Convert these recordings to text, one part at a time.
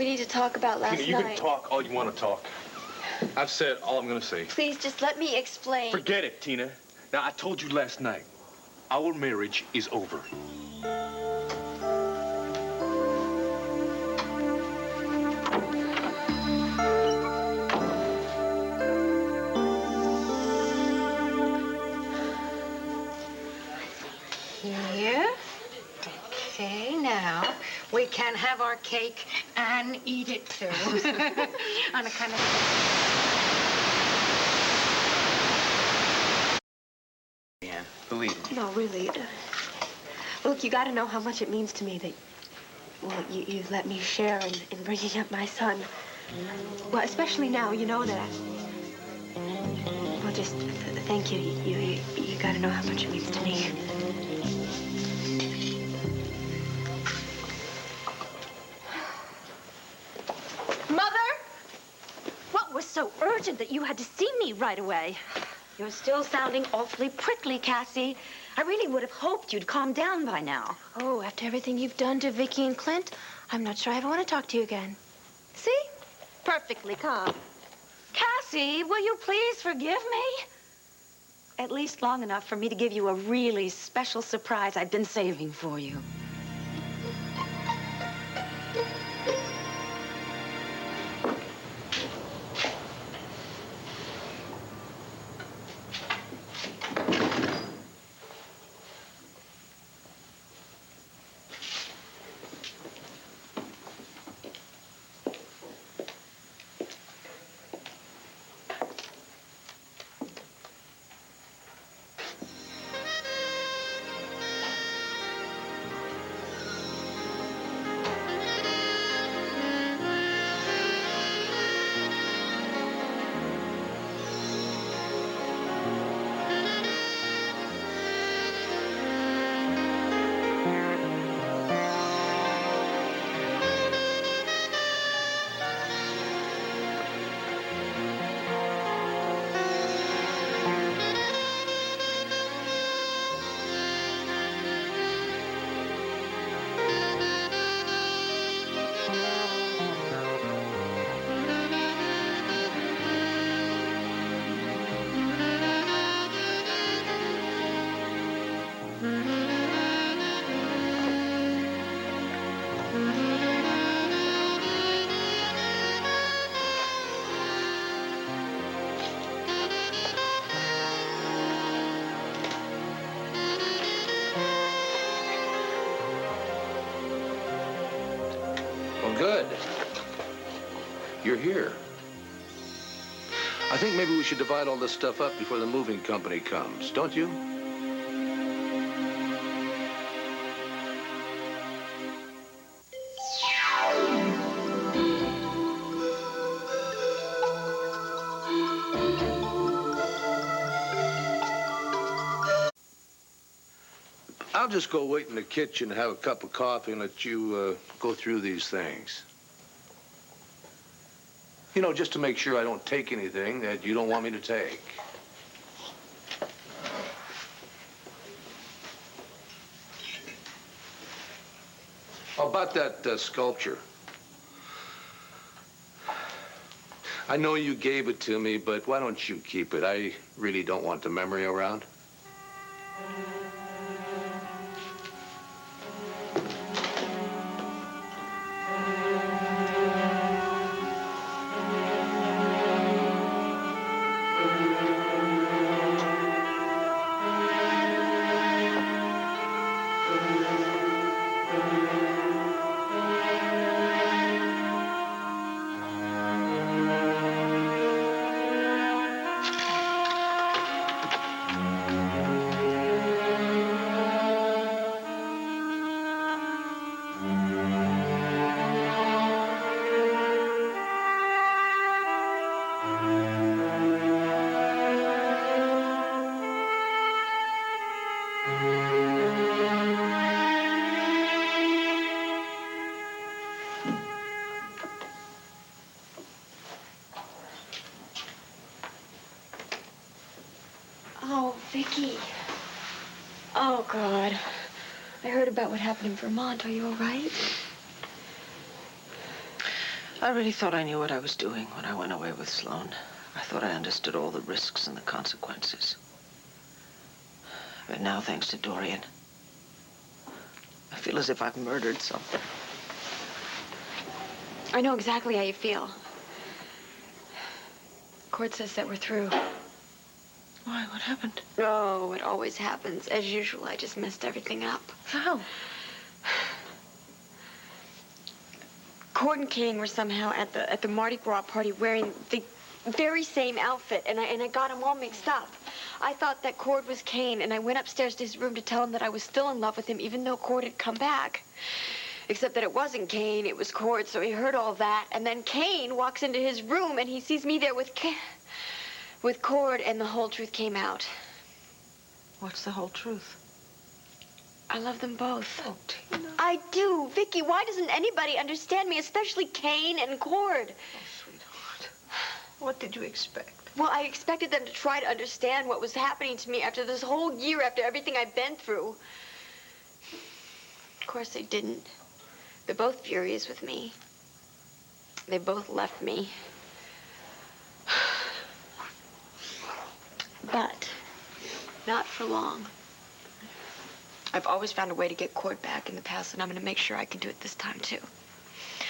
We need to talk about last night. You can talk all you want to talk. I've said all I'm going to say. Please, just let me explain. Forget it, Tina. Now, I told you last night, our marriage is over. Here. Okay, now we can have our cake and eat it too. On a kind of... Ann, believe me. No, really. Look, you got to know how much it means to me that, well, you let me share in bringing up my son. Well, especially now, you know that. Well, just thank you. You got to know how much it means to me. So urgent that you had to see me right away. You're still sounding awfully prickly, Cassie. I really would have hoped you'd calm down by now. Oh, after everything you've done to Vicky and Clint, I'm not sure I ever want to talk to you again. See? Perfectly calm. Cassie, will you please forgive me? At least long enough for me to give you a really special surprise I've been saving for you. Good. You're here. I think maybe we should divide all this stuff up before the moving company comes, don't you? I'll just go wait in the kitchen, have a cup of coffee, and let you go through these things. You know, just to make sure I don't take anything that you don't want me to take. About that sculpture. I know you gave it to me, but why don't you keep it? I really don't want the memory around. Oh, Vicky. Oh, God. I heard about what happened in Vermont. Are you all right? I really thought I knew what I was doing when I went away with Sloan. I thought I understood all the risks and the consequences. But now, thanks to Dorian, I feel as if I've murdered something. I know exactly how you feel. Cord says that we're through. Why? What happened? Oh, it always happens. As usual, I just messed everything up. How? Cord and Kane were somehow at the Mardi Gras party wearing the very same outfit, and I got them all mixed up. I thought that Cord was Kane, and I went upstairs to his room to tell him that I was still in love with him, even though Cord had come back. Except that it wasn't Kane, it was Cord, so he heard all that. And then Kane walks into his room, and he sees me there with Cord, and the whole truth came out. What's the whole truth? I love them both. Oh, Tina. I do. Vicky, why doesn't anybody understand me, especially Kane and Cord? Oh, sweetheart. What did you expect? Well, I expected them to try to understand what was happening to me after this whole year, after everything I've been through. Of course, they didn't. They're both furious with me. They both left me. But not for long. I've always found a way to get Cord back in the past, and I'm going to make sure I can do it this time, too.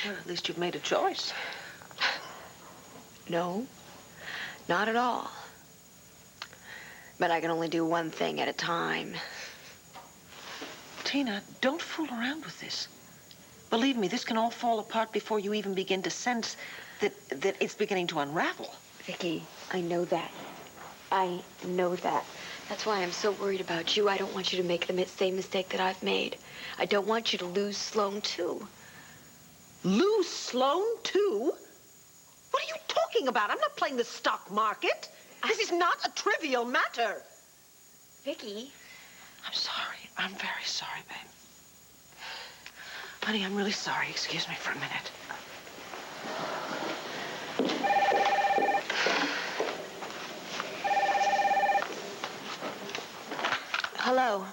Well, at least you've made a choice. No, not at all. But I can only do one thing at a time. Tina, don't fool around with this. Believe me, this can all fall apart before you even begin to sense that it's beginning to unravel. Vicky, I know that. I know that. That's why I'm so worried about you. I don't want you to make the same mistake that I've made. I don't want you to lose Sloan, too. Lose Sloan, too? What are you talking about? I'm not playing the stock market. This is not a trivial matter. Vicky. I'm sorry. I'm very sorry, babe. Honey, I'm really sorry. Excuse me for a minute. Hello.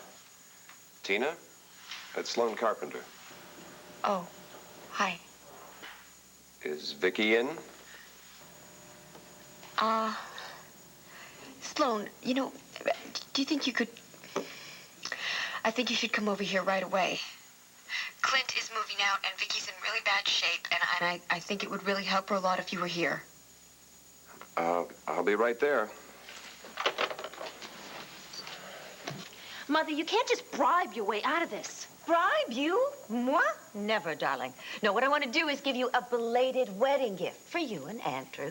Tina, it's Sloan Carpenter. Oh, hi. Is Vicky in? Sloan, you know, do you think you could... I think you should come over here right away. Clint is moving out, and Vicky's in really bad shape, and I think it would really help her a lot if you were here. I'll be right there. Mother, you can't just bribe your way out of this. Bribe you? Moi? Never, darling. No, what I want to do is give you a belated wedding gift for you and Andrew.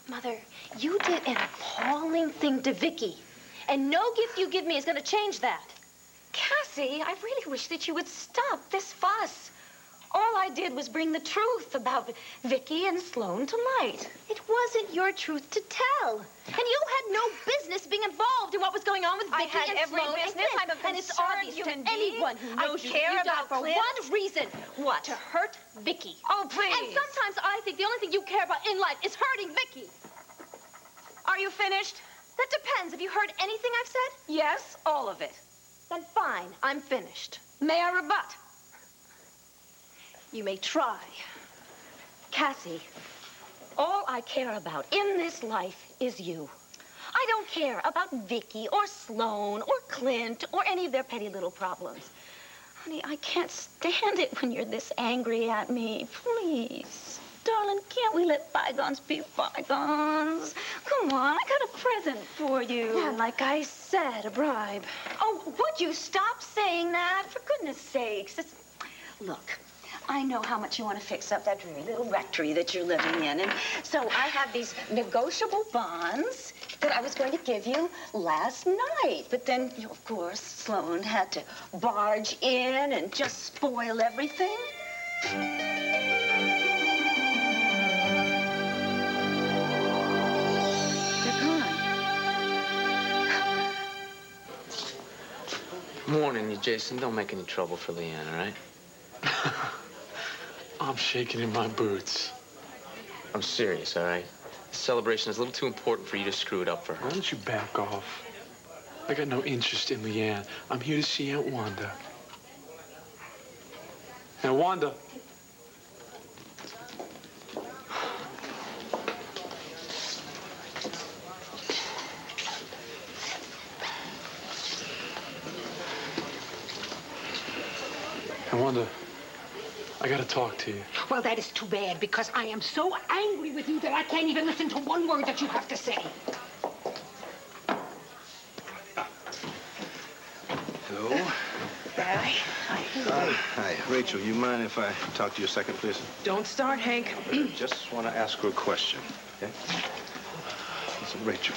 Mother, you did an appalling thing to Vicky. And no gift you give me is going to change that. Cassie, I really wish that you would stop this fuss. All I did was bring the truth about Vicky and Sloan to light. It wasn't your truth to tell. And you had no business being involved in what was going on with Vicky I had and every Sloan business. and Clint. I'm a And it's concerned obvious to human being. anyone who I knows you care that you died about for Clint. one reason. What? To hurt Vicky. Oh, please. And sometimes I think the only thing you care about in life is hurting Vicky. Are you finished? That depends. Have you heard anything I've said? Yes, all of it. Then fine, I'm finished. May I rebut? You may try. Cassie, all I care about in this life is you. I don't care about Vicky or Sloan or Clint or any of their petty little problems. Honey, I can't stand it when you're this angry at me. Please. Darling, can't we let bygones be bygones? Come on, I got a present for you. Yeah, like I said, a bribe. Oh, would you stop saying that? For goodness sakes. Look, I know how much you want to fix up that dreary little rectory that you're living in. And so I have these negotiable bonds that I was going to give you last night. But then, of course, Sloan had to barge in and just spoil everything. I'm warning you, Jason. Don't make any trouble for Leanne, all right? I'm shaking in my boots. I'm serious, all right? This celebration is a little too important for you to screw it up for her. Why don't you back off? I got no interest in Leanne. I'm here to see Aunt Wanda. Now, Wanda. Wanda, I gotta talk to you. Well, that is too bad, because I am so angry with you that I can't even listen to one word that you have to say. Hello? Barry. Hi. Rachel, you mind if I talk to you a second, please? Don't start, Hank. Just want to ask her a question, okay? Listen, Rachel,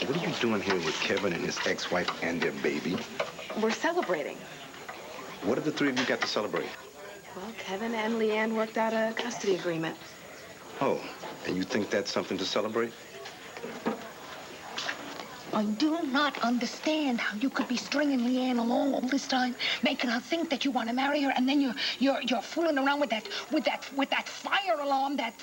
what are you doing here with Kevin and his ex-wife and their baby? We're celebrating. What have the three of you got to celebrate? Well, Kevin and Leanne worked out a custody agreement. Oh, and you think that's something to celebrate? I do not understand how you could be stringing Leanne along all this time, making her think that you want to marry her, and then you're fooling around with that fire alarm that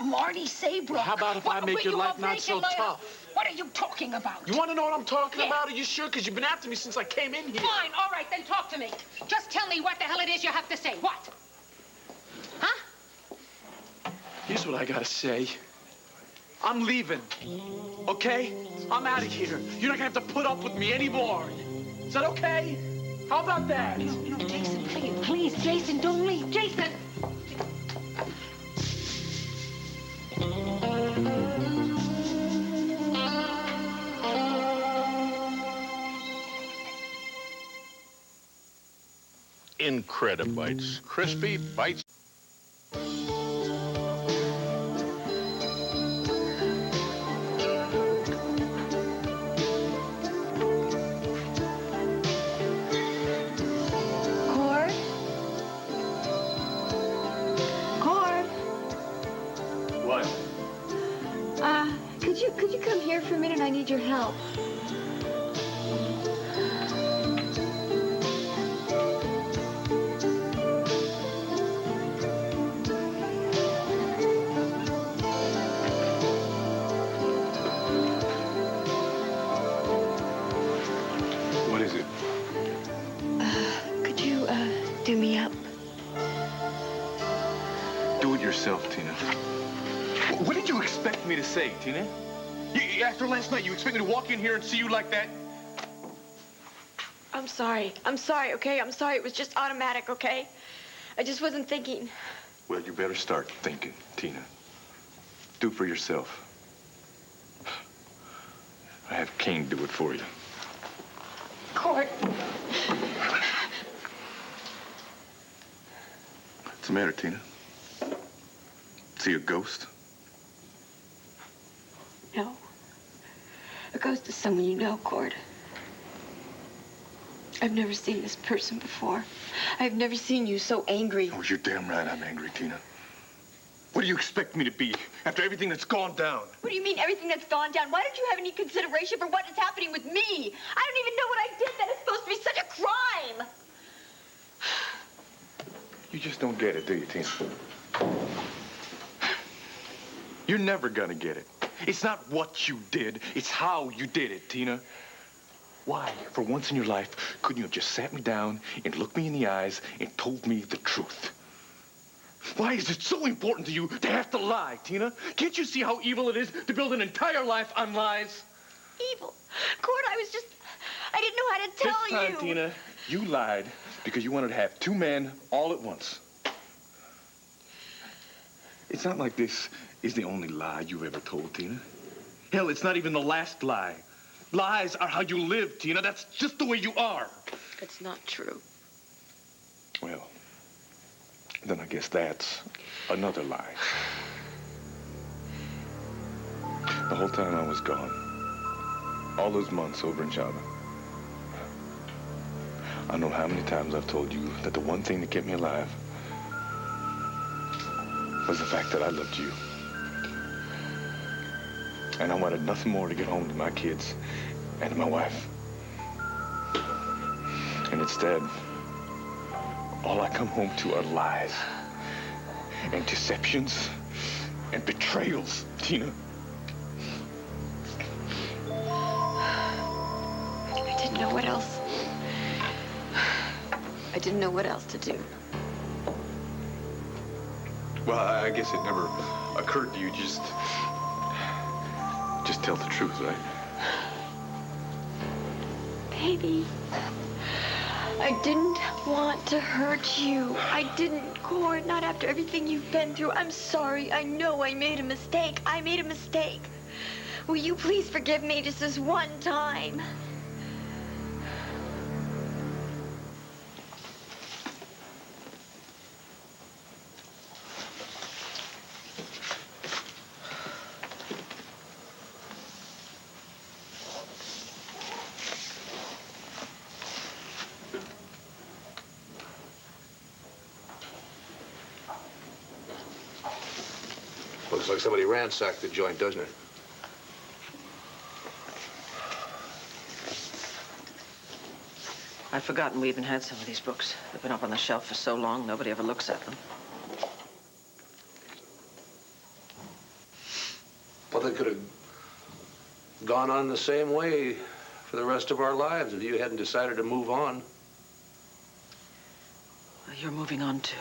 Marty Saybrook. How about if I make your life not so tough? What are you talking about? You want to know what I'm talking about? Are you sure? Because you've been after me since I came in here. Fine, all right, then talk to me. Just tell me what the hell it is you have to say. What? Huh? Here's what I gotta say. I'm leaving, okay? I'm out of here. You're not gonna have to put up with me anymore. Is that okay? How about that? No, Jason, please, Jason, don't leave. Jason! Incredibites. Crispy bites. What? Could you come here for a minute? I need your help. What is it? Could you, do me up? Do it yourself, Tina. What did you expect me to say, Tina? After last night, you expect me to walk in here and see you like that? I'm sorry. I'm sorry, okay? I'm sorry. It was just automatic, okay? I just wasn't thinking. Well, you better start thinking, Tina. Do for yourself. I have King do it for you. Court. What's the matter, Tina? See a ghost? No. A ghost is someone you know, Cord. I've never seen this person before. I've never seen you so angry. Oh, you're damn right I'm angry, Tina. What do you expect me to be after everything that's gone down? What do you mean, everything that's gone down? Why don't you have any consideration for what is happening with me? I don't even know what I did that is supposed to be such a crime. You just don't get it, do you, Tina? You're never gonna get it. It's not what you did, it's how you did it, Tina. Why, for once in your life, couldn't you have just sat me down and looked me in the eyes and told me the truth? Why is it so important to you to have to lie, Tina? Can't you see how evil it is to build an entire life on lies? Evil. Cord, I didn't know how to tell This time, you. Tina, you lied because you wanted to have two men all at once. It's not like this is the only lie you've ever told, Tina. Hell, it's not even the last lie. Lies are how you live, Tina. That's just the way you are. It's not true. Well, then I guess that's another lie. The whole time I was gone, all those months over in Java, I don't know how many times I've told you that the one thing that kept me alive was the fact that I loved you. And I wanted nothing more to get home to my kids and to my wife. And instead, all I come home to are lies and deceptions and betrayals, Tina. I didn't know what else. I didn't know what else to do. Well, I guess it never occurred to you just tell the truth, right? Baby. I didn't want to hurt you. I didn't, Cord, not after everything you've been through. I'm sorry. I know I made a mistake. I made a mistake. Will you please forgive me just this one time? Looks like somebody ransacked the joint, doesn't it? I'd forgotten we even had some of these books. They've been up on the shelf for so long, nobody ever looks at them. Well, they could have gone on the same way for the rest of our lives if you hadn't decided to move on. Well, you're moving on, too.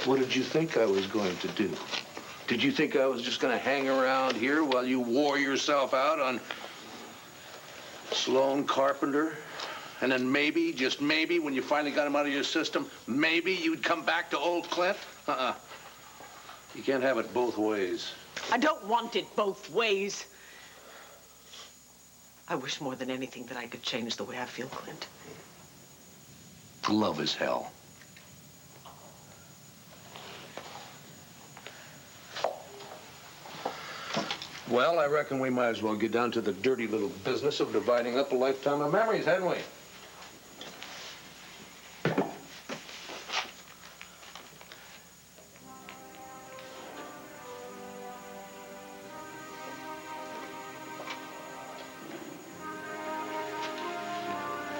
What did you think I was going to do? Did you think I was just going to hang around here while you wore yourself out on Sloane Carpenter? And then maybe, just maybe, when you finally got him out of your system, maybe you'd come back to old Clint? You can't have it both ways. I don't want it both ways. I wish more than anything that I could change the way I feel, Clint. Love is hell. Well, I reckon we might as well get down to the dirty little business of dividing up a lifetime of memories, hadn't we?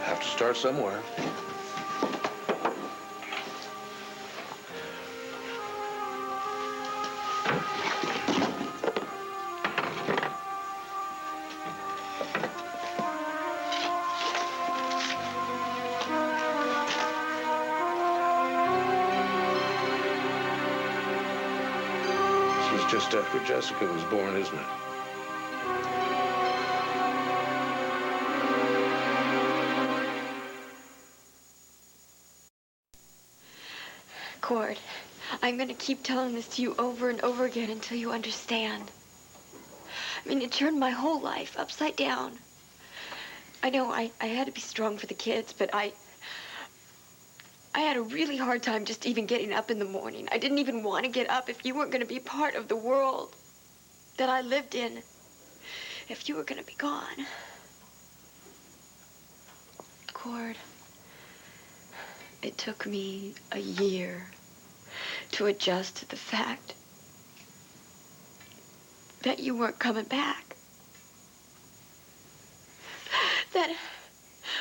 Have to start somewhere. Just after Jessica was born, isn't it? Cord, I'm gonna keep telling this to you over and over again until you understand. I mean, it turned my whole life upside down. I know I had to be strong for the kids, but I had a really hard time just even getting up in the morning. I didn't even want to get up if you weren't going to be part of the world that I lived in. If you were going to be gone. Cord, it took me a year to adjust to the fact that you weren't coming back. That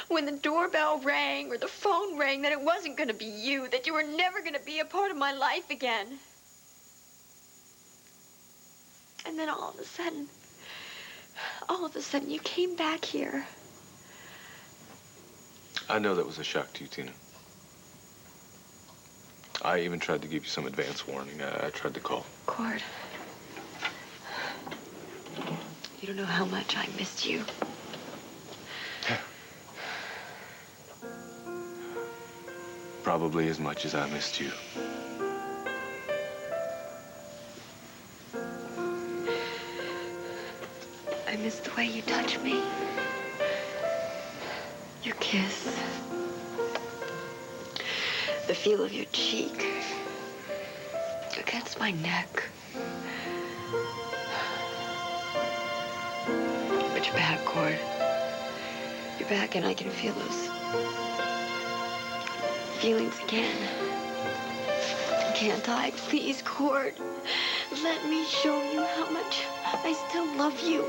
when the doorbell rang or the phone rang, that it wasn't going to be you, that you were never going to be a part of my life again. And then all of a sudden, you came back here. I know that was a shock to you, Tina. I even tried to give you some advance warning. I tried to call. Cord, you don't know how much I missed you. Probably as much as I missed you. I miss the way you touch me. Your kiss. The feel of your cheek against my neck. But you're back, Cord. You're back and I can feel those feelings again. Can't I? Please, Cord. Let me show you how much I still love you.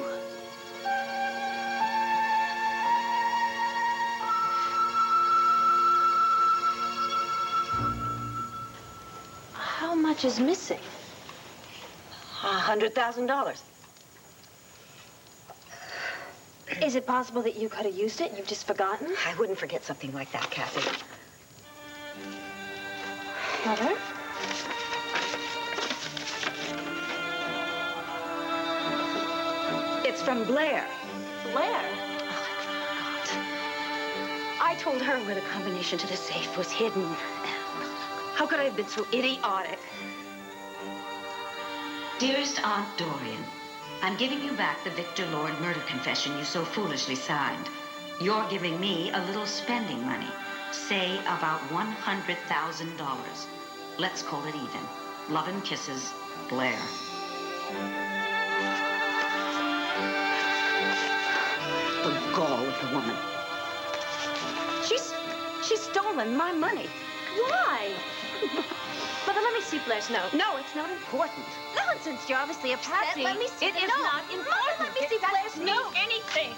How much is missing? $100,000. Is it possible that you could have used it and you've just forgotten? I wouldn't forget something like that, Cassie. Mother? It's from Blair. Blair? Oh, I forgot. I told her where the combination to the safe was hidden. How could I have been so idiotic? Dearest Aunt Dorian, I'm giving you back the Victor Lord murder confession you so foolishly signed. You're giving me a little spending money. Say about $100,000. Let's call it even. Love and kisses, Blair. The gall of the woman. She's stolen my money. Why? Mother, let me see Blair's note. No, it's not important. Nonsense. You're obviously upset. Patsy, Let me see it the is note. not important. Mother, let me see It doesn't Blair's mean note. anything.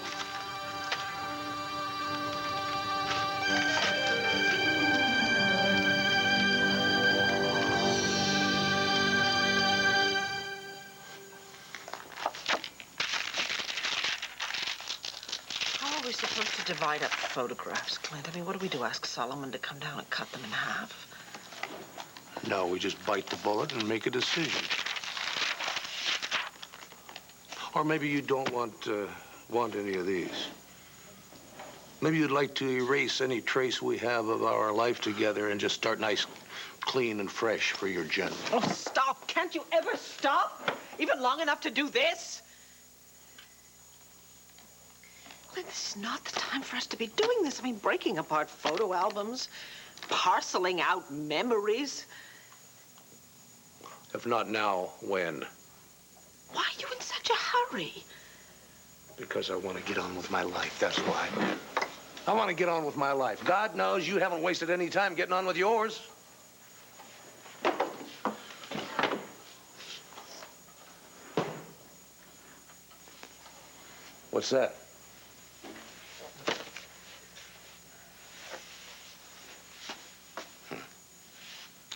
How are we supposed to divide up photographs, Clint? I mean, what do we do? Ask Solomon to come down and cut them in half? No, we just bite the bullet and make a decision. Or maybe you don't want any of these. Maybe you'd like to erase any trace we have of our life together and just start nice, clean and fresh for your Jen. Oh, stop. Can't you ever stop? Even long enough to do this? Clint, this is not the time for us to be doing this. I mean, breaking apart photo albums, parceling out memories. If not now, when? Why are you in such a hurry? Because I want to get on with my life, that's why. I want to get on with my life. God knows you haven't wasted any time getting on with yours. What's that?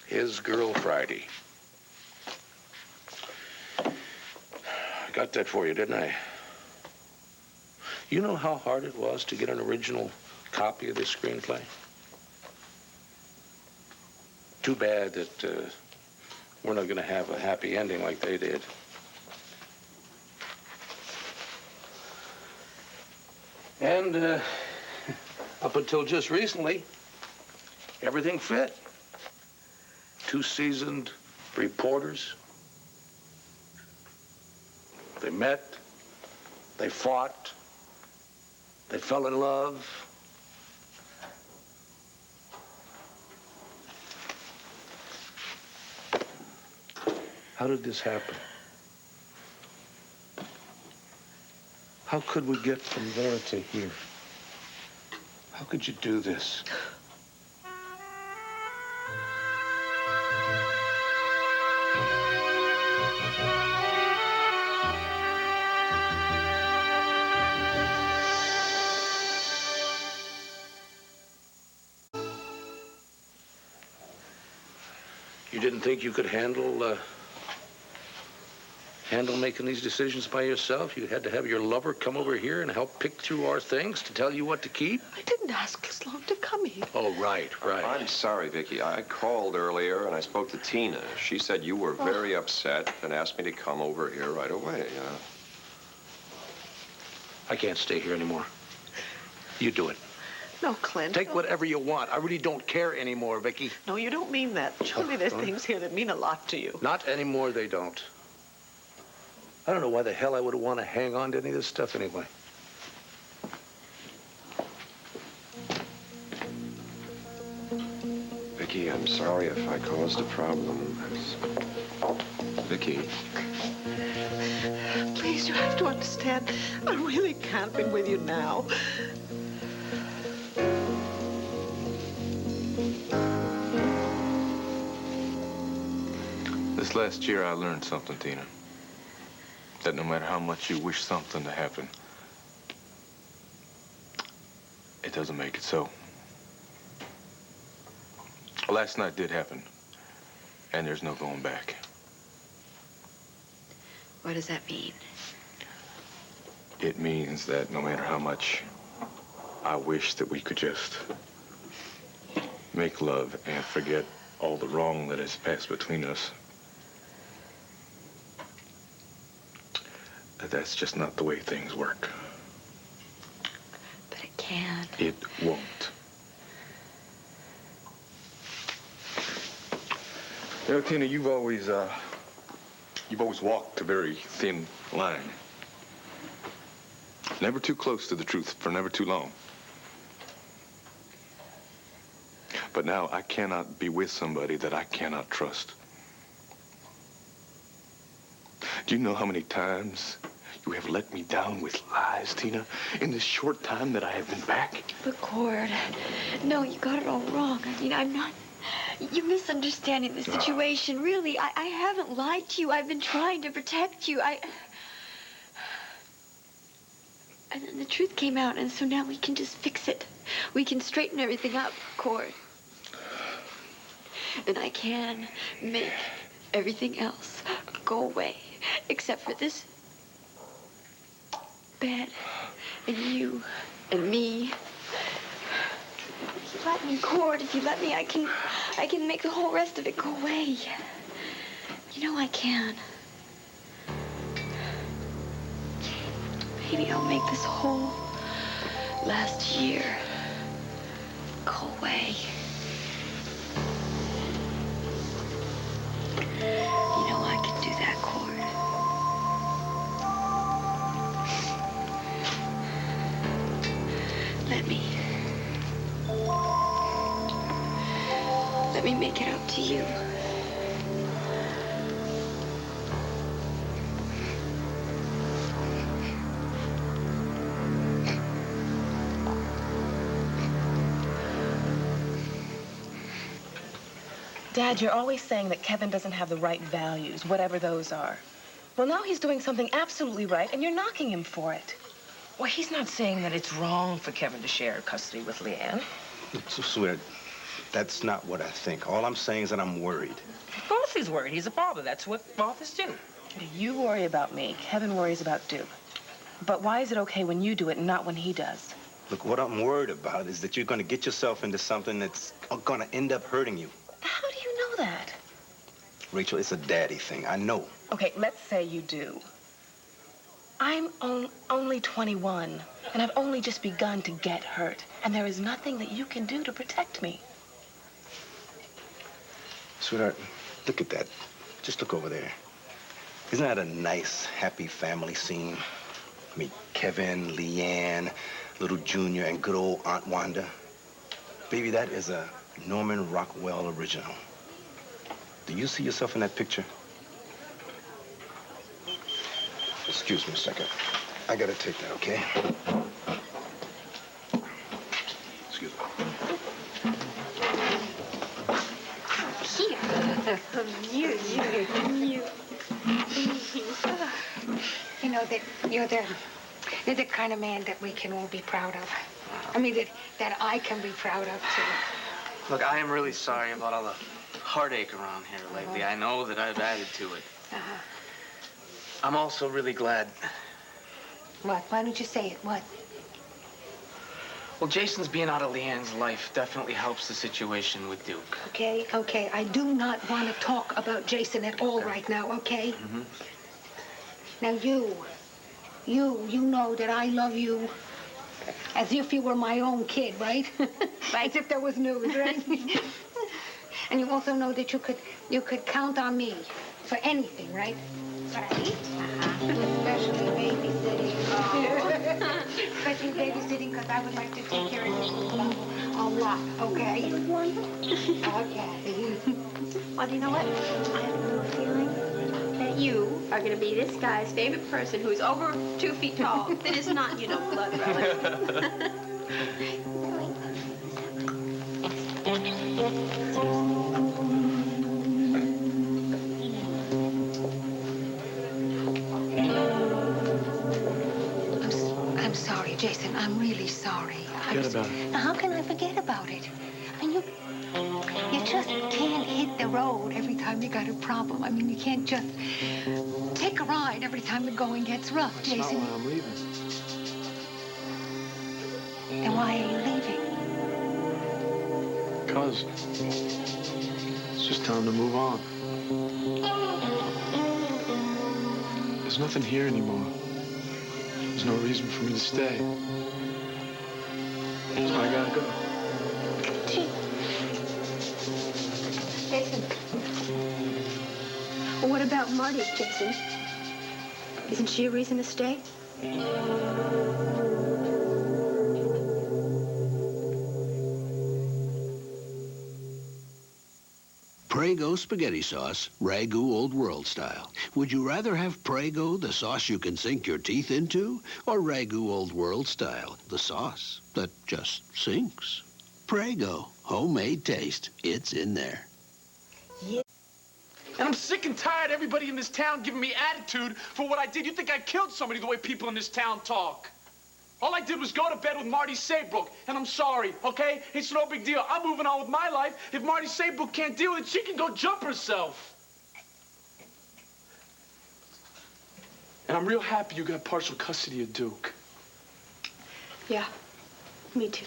His Girl Friday. I got that for you, didn't I? You know how hard it was to get an original copy of this screenplay? Too bad that we're not going to have a happy ending like they did. And up until just recently, everything fit. 2 seasoned reporters. They met, they fought, they fell in love. How did this happen? How could we get from there to here? How could you do this? You didn't think you could handle making these decisions by yourself? You had to have your lover come over here and help pick through our things to tell you what to keep? I didn't ask Sloan to come here. Oh, right. I'm sorry, Vicky. I called earlier and I spoke to Tina. She said you were very upset and asked me to come over here right away. I can't stay here anymore. You do it. No, Clint. Take whatever you want. I really don't care anymore, Vicky. No, you don't mean that. Surely there's things here that mean a lot to you. Not anymore, they don't. I don't know why the hell I would want to hang on to any of this stuff anyway. Vicky, I'm sorry if I caused a problem. Vicky. Please, you have to understand. I really can't be with you now. This last year, I learned something, Tina. That no matter how much you wish something to happen, it doesn't make it so. Last night did happen, and there's no going back. What does that mean? It means that no matter how much I wish that we could just make love and forget all the wrong that has passed between us, that's just not the way things work. But it can. It won't. You know, Tina, you've always walked a very thin line. Never too close to the truth for never too long. But now I cannot be with somebody that I cannot trust. Do you know how many times you have let me down with lies, Tina, in this short time that I have been back? But Cord, no, you got it all wrong. I mean, I'm not... You're misunderstanding the situation. Really, I haven't lied to you. I've been trying to protect you. And then the truth came out, and so now we can just fix it. We can straighten everything up, Cord. And I can make everything else go away, except for this bed, and you, and me. If you let me, Cord, if you let me, I can make the whole rest of it go away. You know I can. Maybe I'll make this whole last year go away. You know I can do that, Cord. Let me make it up to you. Dad, you're always saying that Kevin doesn't have the right values, whatever those are. Well, now he's doing something absolutely right, and you're knocking him for it. Well, he's not saying that it's wrong for Kevin to share custody with Leanne. So, sweetheart, that's not what I think. All I'm saying is that I'm worried. Of course he's worried. He's a father. That's what fathers do. You worry about me. Kevin worries about Duke. But why is it okay when you do it and not when he does? Look, what I'm worried about is that you're going to get yourself into something that's going to end up hurting you. How do you know that? Rachel, it's a daddy thing. I know. Okay, let's say you do. I'm only 21, and I've only just begun to get hurt. And there is nothing that you can do to protect me. Sweetheart, look at that. Just look over there. Isn't that a nice, happy family scene? I mean, Kevin, Leanne, little Junior, and good old Aunt Wanda. Baby, that is a Norman Rockwell original. Do you see yourself in that picture? Excuse me a second. I gotta take that, okay? Excuse me. Here. You. You know that you're the kind of man that we can all be proud of. I mean, that I can be proud of, too. Look, I am really sorry about all the heartache around here lately. I know that I've added to it. I'm also really glad. What? Why don't you say it? What? Well, Jason's being out of Leanne's life definitely helps the situation with Duke. Okay. I do not want to talk about Jason at all right now, okay? Mm-hmm. Now, you know that I love you as if you were my own kid, right? As if there was news, right? And you also know that you could count on me for anything, right? Right. Especially babysitting. Especially babysitting, because I would like to take care of you a lot, okay? Okay. Well, do you know what? I have a little feeling that you are going to be this guy's favorite person who's over 2 feet tall. That is not, blood relative. I'm sorry, Jason. I'm really sorry. Forget about it. Now, how can I forget about it? I mean, you just can't hit the road every time you got a problem. I mean, you can't just take a ride every time the going gets rough, That's Jason. not why I'm leaving. Then why are you leaving? Because it's just time to move on. There's nothing here anymore. There's no reason for me to stay. So I gotta go. Jason. about Marty's Jason. Isn't she a reason to stay? Prego spaghetti sauce, Ragu Old World style. Would you rather have Prego, the sauce you can sink your teeth into, or Ragu Old World style, the sauce that just sinks? Prego, homemade taste. It's in there. And I'm sick and tired of everybody in this town giving me attitude for what I did. You think I killed somebody the way people in this town talk? All I did was go to bed with Marty Saybrook, and I'm sorry, okay? It's no big deal. I'm moving on with my life. If Marty Saybrook can't deal with it, she can go jump herself. And I'm real happy you got partial custody of Duke. Yeah, me too.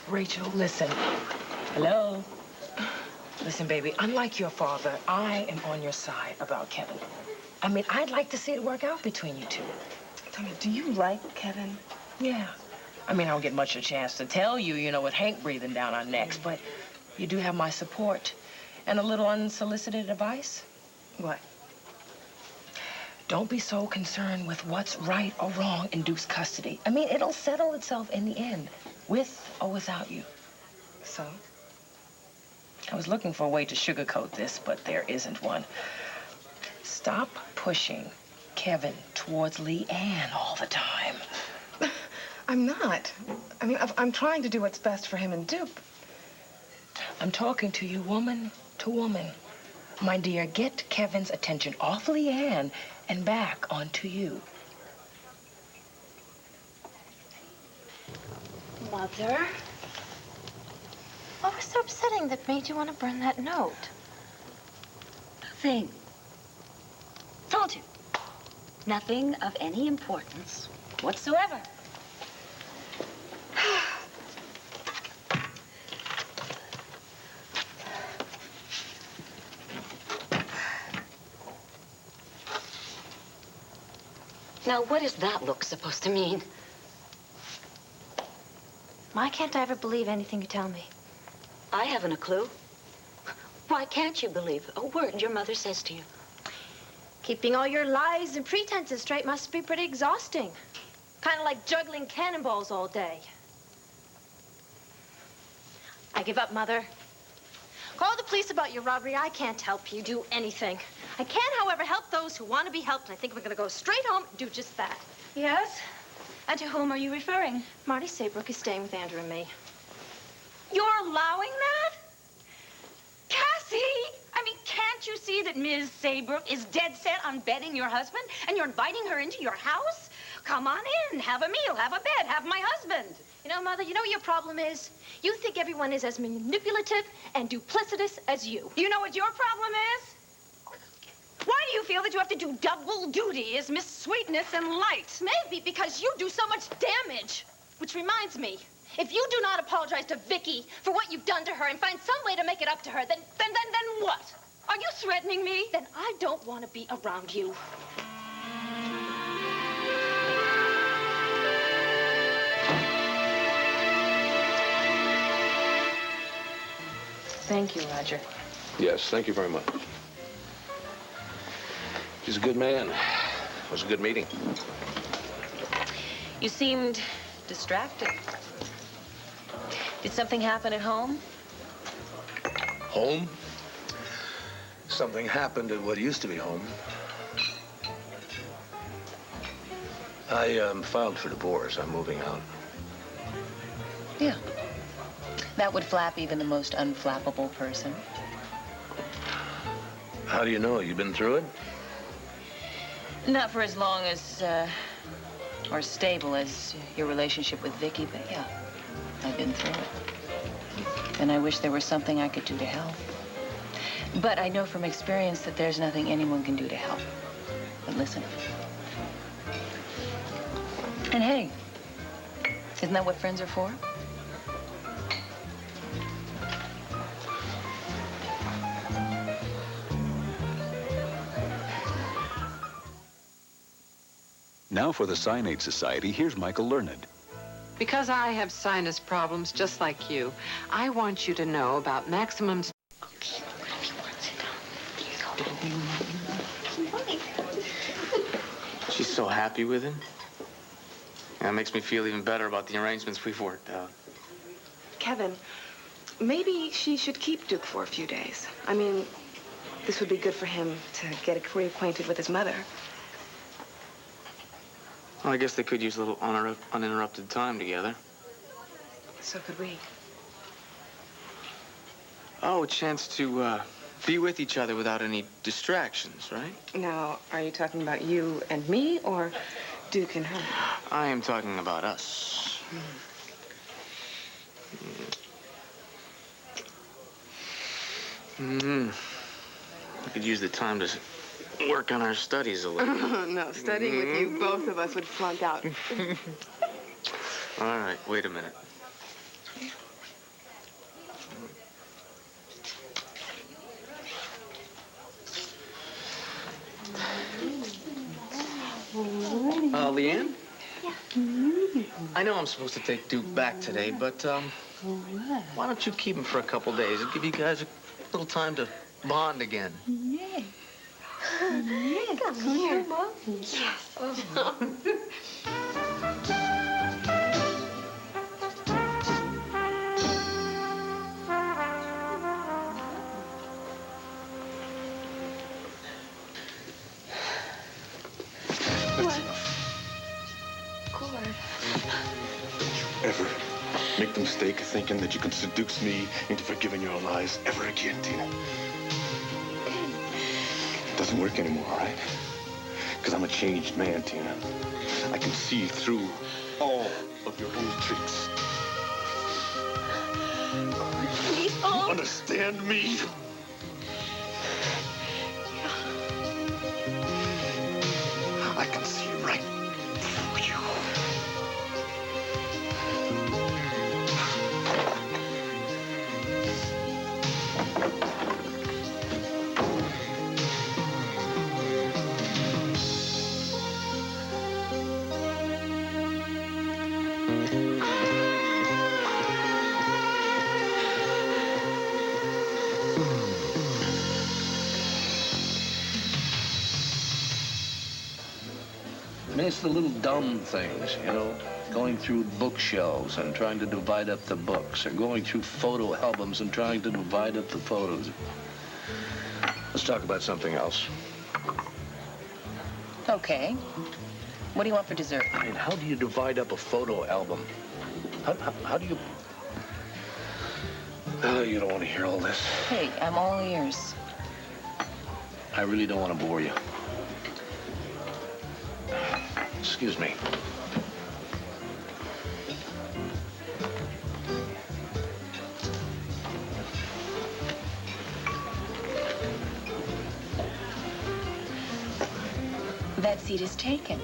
Rachel, listen. Hello? Listen, baby, unlike your father, I am on your side about Kevin. I mean, I'd like to see it work out between you two. Tell me, do you like Kevin? Yeah. I mean, I don't get much of a chance to tell you, you know, with Hank breathing down our necks, but you do have my support and a little unsolicited advice. What? Don't be so concerned with what's right or wrong in Duke's custody. I mean, it'll settle itself in the end, with or without you. So? I was looking for a way to sugarcoat this, but there isn't one. Stop pushing Kevin towards Leanne all the time. I'm not. I mean, I'm trying to do what's best for him and Duke. I'm talking to you woman to woman. My dear, get Kevin's attention off Leanne and back onto you. Mother? What was so upsetting that made you want to burn that note? Nothing. Told you. Nothing of any importance whatsoever. Now, what is that look supposed to mean? Why can't I ever believe anything you tell me? I haven't a clue. Why can't you believe a word your mother says to you? Keeping all your lies and pretenses straight must be pretty exhausting. Kind of like juggling cannonballs all day. I give up, Mother. Call the police about your robbery. I can't help you do anything. I can, however, help those who want to be helped, and I think we're going to go straight home and do just that. Yes? And to whom are you referring? Marty Saybrook is staying with Andrew and me. You're allowing that? Cassie! I mean, can't you see that Ms. Saybrook is dead set on bedding your husband, and you're inviting her into your house? Come on in, have a meal, have a bed, have my husband. You know, Mother, you know what your problem is? You think everyone is as manipulative and duplicitous as you. You know what your problem is? Why do you feel that you have to do double duty as Miss Sweetness and Light? Maybe because you do so much damage. Which reminds me, if you do not apologize to Vicky for what you've done to her and find some way to make it up to her, then what? Are you threatening me? Then I don't want to be around you. Thank you, Roger. Yes, thank you very much. He's a good man. It was a good meeting. You seemed distracted. Did something happen at home? Home? Something happened at what used to be home. I filed for divorce. I'm moving out. Yeah. That would flap even the most unflappable person. How do you know? You been through it? Not for as long as, or stable as your relationship with Vicky, but yeah, I've been through it. And I wish there was something I could do to help. But I know from experience that there's nothing anyone can do to help. But listen. And hey, isn't that what friends are for? Now for the Sinate Society, here's Michael Learned. Because I have sinus problems just like you, I want you to know about maximum... She's so happy with him. That makes me feel even better about the arrangements we've worked out. Kevin, maybe she should keep Duke for a few days. I mean, this would be good for him to get reacquainted with his mother. Well, I guess they could use a little uninterrupted time together. So could we. Oh, a chance to be with each other without any distractions, right? Now, are you talking about you and me, or Duke and her? I am talking about us. We could use the time to work on our studies a little. No, studying with you, both of us would flunk out. All right, wait a minute. Leanne? Yeah. I know I'm supposed to take Duke back today, but why don't you keep him for a couple days? It'll give you guys a little time to bond again. Yeah. Come here, Mom. Yes. Ever make the mistake of thinking that you can seduce me into forgiving your lies ever again, Tina? It doesn't work anymore, all right? Because I'm a changed man, Tina. I can see through all of your old tricks. Please, you understand me? I can see right through you. I mean, it's the little dumb things, you know, going through bookshelves and trying to divide up the books, or going through photo albums and trying to divide up the photos. Let's talk about something else. Okay. What do you want for dessert? I mean, how do you divide up a photo album? How do you... Oh, you don't want to hear all this. Hey, I'm all ears. I really don't want to bore you. Excuse me. That seat is taken.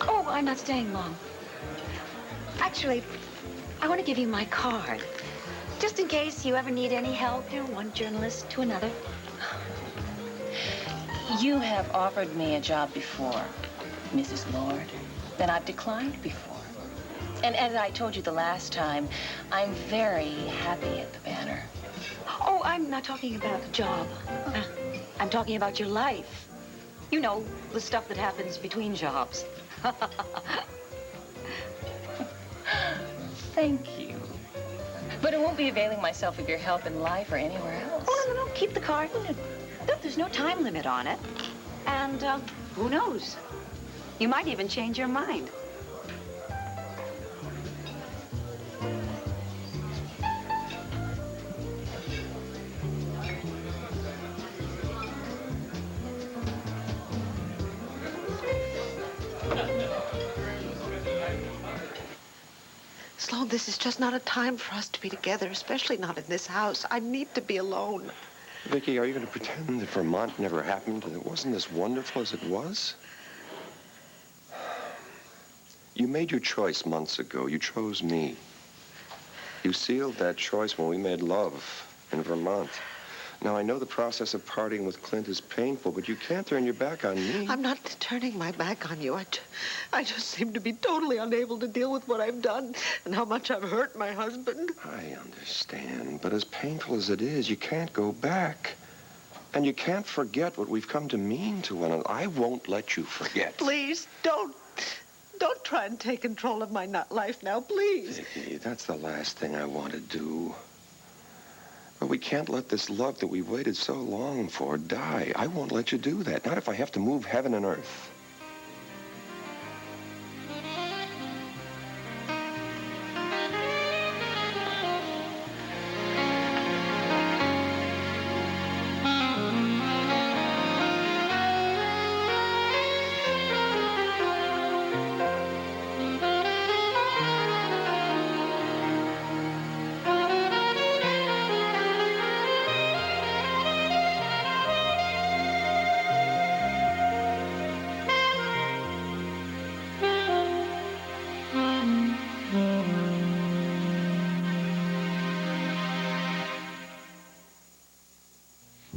Oh, I'm not staying long. Actually, I want to give you my card. Just in case you ever need any help, you know, one journalist to another. You have offered me a job before, Mrs. Lord, that I've declined before. And as I told you the last time, I'm very happy at the Banner. Oh, I'm not talking about the job. I'm talking about your life. You know, the stuff that happens between jobs. Thank you. But I won't be availing myself of your help in life or anywhere else. Oh, no. Keep the card. No, there's no time limit on it. And who knows? You might even change your mind. Sloan, this is just not a time for us to be together, especially not in this house. I need to be alone. Vicky, are you going to pretend that Vermont never happened and it wasn't as wonderful as it was? You made your choice months ago. You chose me. You sealed that choice when we made love in Vermont. Now, I know the process of parting with Clint is painful, but you can't turn your back on me. I'm not turning my back on you. I just seem to be totally unable to deal with what I've done and how much I've hurt my husband. I understand, but as painful as it is, you can't go back. And you can't forget what we've come to mean to one another. I won't let you forget. Please, don't try and take control of my life now, please. Vicky, that's the last thing I want to do. But we can't let this love that we've waited so long for die. I won't let you do that. Not if I have to move heaven and earth.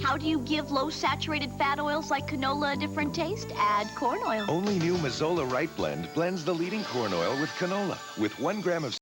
How do you give low-saturated fat oils like canola a different taste? Add corn oil. Only new Mazzola Right Blend blends the leading corn oil with canola. With 1 gram of